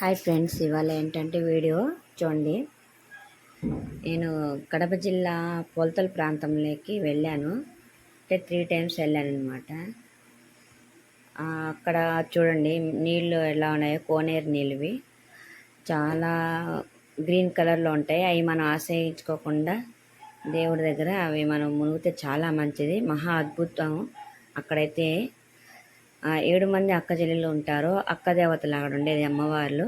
Hi friends, ఇవాళ ఏంటంటే video చూడండి. నేను కడప జిల్లా పొలతల ప్రాంతంలోకి వెళ్ళాను. అంటే 3 టైమ్స్ వెళ్ళాను అనమాట. అక్కడ చూడండి నీళ్ళు ఎలా ఉన్నాయో, కోనేరు నీళ్ళువి చాలా గ్రీన్ కలర్లో ఉంటాయి. అవి మనం ఆశ్రయించుకోకుండా దేవుడి దగ్గర అవి మనం మునిగితే చాలా మంచిది, మహా అద్భుతం. అక్కడైతే 7 మంది అక్క చెల్లెళ్ళు ఉంటారు. అక్క దేవతలు అక్కడ ఉండేది అమ్మవార్లు.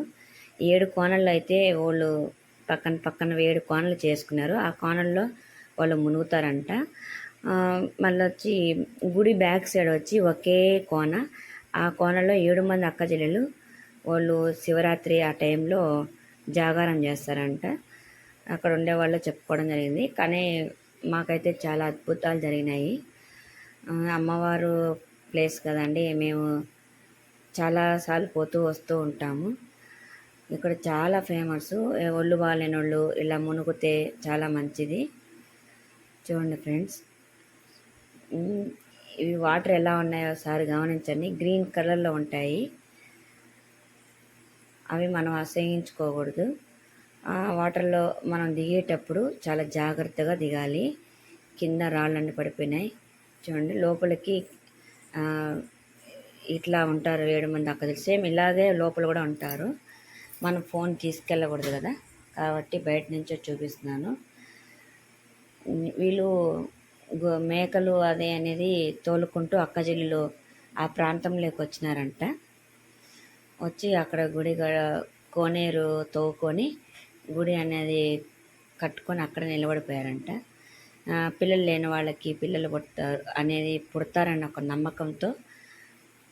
7 కోణల్లో అయితే వాళ్ళు పక్కన పక్కన 7 కోణలు చేసుకున్నారు. ఆ కోణల్లో వాళ్ళు మునుగుతారంట. మళ్ళీ వచ్చి గుడి బ్యాక్ సైడ్ వచ్చి ఒకే కోన, ఆ కోనలో 7 మంది అక్క చెల్లెలు వాళ్ళు శివరాత్రి ఆ టైంలో జాగారం చేస్తారంట. అక్కడ ఉండేవాళ్ళు చెప్పుకోవడం జరిగింది. కానీ మాకైతే చాలా అద్భుతాలు జరిగినాయి. అమ్మవారు ప్లేస్ కదండి, మేము చాలాసార్లు పోతూ వస్తూ ఉంటాము. ఇక్కడ చాలా ఫేమస్. ఒళ్ళు బాగాలేని వాళ్ళు ఇలా మునిగితే చాలా మంచిది. చూడండి ఫ్రెండ్స్, ఇవి వాటర్ ఎలా ఉన్నాయో ఒకసారి గమనించండి. గ్రీన్ కలర్లో ఉంటాయి. అవి మనం అసహించుకోకూడదు. ఆ వాటర్లో మనం దిగేటప్పుడు చాలా జాగ్రత్తగా దిగాలి. కింద రాళ్ళన్నీ పడిపోయినాయి. చూడండి లోపలికి ఇట్లా ఉంటారు 7 మంది అక్కలు. సేమ్ ఇలాగే లోపల కూడా ఉంటారు. మనం ఫోన్ తీసుకెళ్ళకూడదు కదా, కాబట్టి బయట నుంచో చూపిస్తున్నాను. వీళ్ళు మేకలు అదే అనేది తోలుకుంటూ అక్కచెల్లెలు ఆ ప్రాంతంలోకి వచ్చినారంట. వచ్చి అక్కడ గుడి కోనేరు తవ్వుకొని గుడి అనేది కట్టుకొని అక్కడ నిలబడిపోయారంట. పిల్లలు లేని వాళ్ళకి పిల్లలు పుడతారని ఒక నమ్మకంతో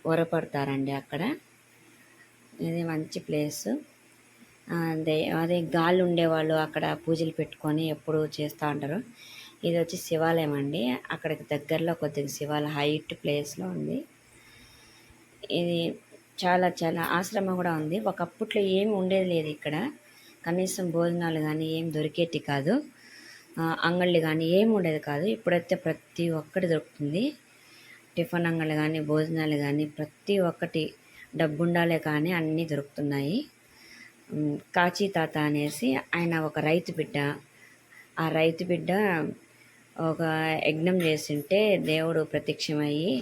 వరపడతారండి అక్కడ. ఇది మంచి ప్లేస్. అదే గాలి ఉండేవాళ్ళు అక్కడ పూజలు పెట్టుకొని ఎప్పుడు చేస్తూ ఉంటారు. ఇది వచ్చి శివాలయం అండి. అక్కడికి దగ్గరలో కొద్దిగా శివాలయం హైట్ ప్లేస్లో ఉంది. ఇది చాలా చాలా ఆశ్రమం కూడా ఉంది. ఒకప్పట్లో ఏమి ఉండేది లేదు ఇక్కడ. కనీసం భోజనాలు కానీ ఏం దొరికేటి కాదు, అంగళ్ళు కానీ ఏమి ఉండేది కాదు. ఇప్పుడైతే ప్రతి ఒక్కటి దొరుకుతుంది. టిఫిన్ అంగళ్ళు కానీ భోజనాలు కానీ ప్రతి ఒక్కటి డబ్బు ఉండాలే కానీ అన్నీ దొరుకుతున్నాయి. కాచీ తాత అనేసి ఆయన ఒక రైతు బిడ్డ. ఆ రైతు బిడ్డ ఒక యజ్ఞం చేస్తుంటే దేవుడు ప్రత్యక్షమయ్యి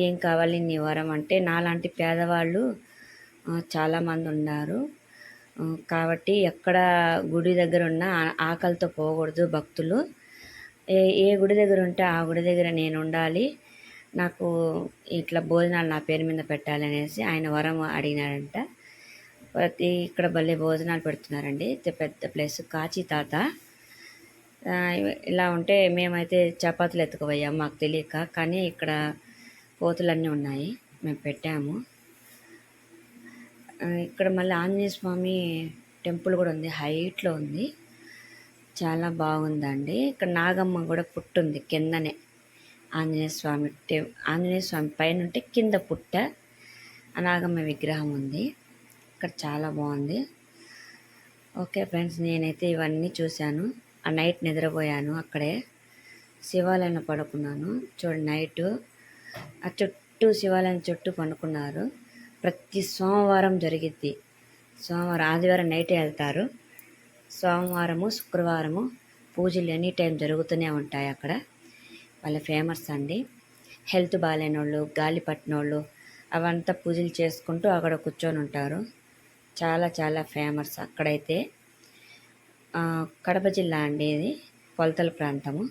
ఏం కావాలి నీ వరం అంటే, నాలాంటి పేదవాళ్ళు చాలామంది ఉన్నారు కాబట్టి ఎక్కడ గుడి దగ్గర ఉన్న ఆకలితో పోకూడదు భక్తులు. ఏ గుడి దగ్గర ఉంటే ఆ గుడి దగ్గర నేను ఉండాలి, నాకు ఇట్లా భోజనాలు నా పేరు మీద పెట్టాలి అనేసి ఆయన వరం అడిగినాడంట. ఇక్కడ భలే భోజనాలు పెడుతున్నారండి. పెద్ద ప్లేస్ కాచీ తాత. ఇలా ఉంటే మేమైతే చపాతీలు ఎత్తుకుపోయాము మాకు తెలియక, కానీ ఇక్కడ పోతులన్నీ ఉన్నాయి, మేము పెట్టాము. ఇక్కడ మళ్ళీ ఆంజనేయ స్వామి టెంపుల్ కూడా ఉంది, హైట్లో ఉంది, చాలా బాగుందండి. ఇక్కడ నాగమ్మ కూడా పుట్టుంది కిందనే. ఆంజనేయ స్వామి పైన ఉంటే కింద పుట్ట నాగమ్మ విగ్రహం ఉంది. ఇక్కడ చాలా బాగుంది. ఓకే ఫ్రెండ్స్, నేనైతే ఇవన్నీ చూశాను. ఆ నైట్ నిద్రపోయాను అక్కడే, శివాలయంలో పడుకున్నాను. చూడండి నైటు ఆ చుట్టూ శివాలయం చుట్టూ పడుకున్నారు. ప్రతి సోమవారం జరిగిద్ది. సోమవారం ఆదివారం నైటే వెళ్తారు. సోమవారము శుక్రవారము పూజలు ఎనీ టైం జరుగుతూనే ఉంటాయి అక్కడ. వాళ్ళ ఫేమస్ అండి. హెల్త్ బాగాలేని వాళ్ళు, గాలి పట్టిన వాళ్ళు అవంతా పూజలు చేసుకుంటూ అక్కడ కూర్చొని ఉంటారు. చాలా చాలా ఫేమస్ అక్కడైతే. కడప జిల్లా అండి ఇది, పొలతల ప్రాంతము.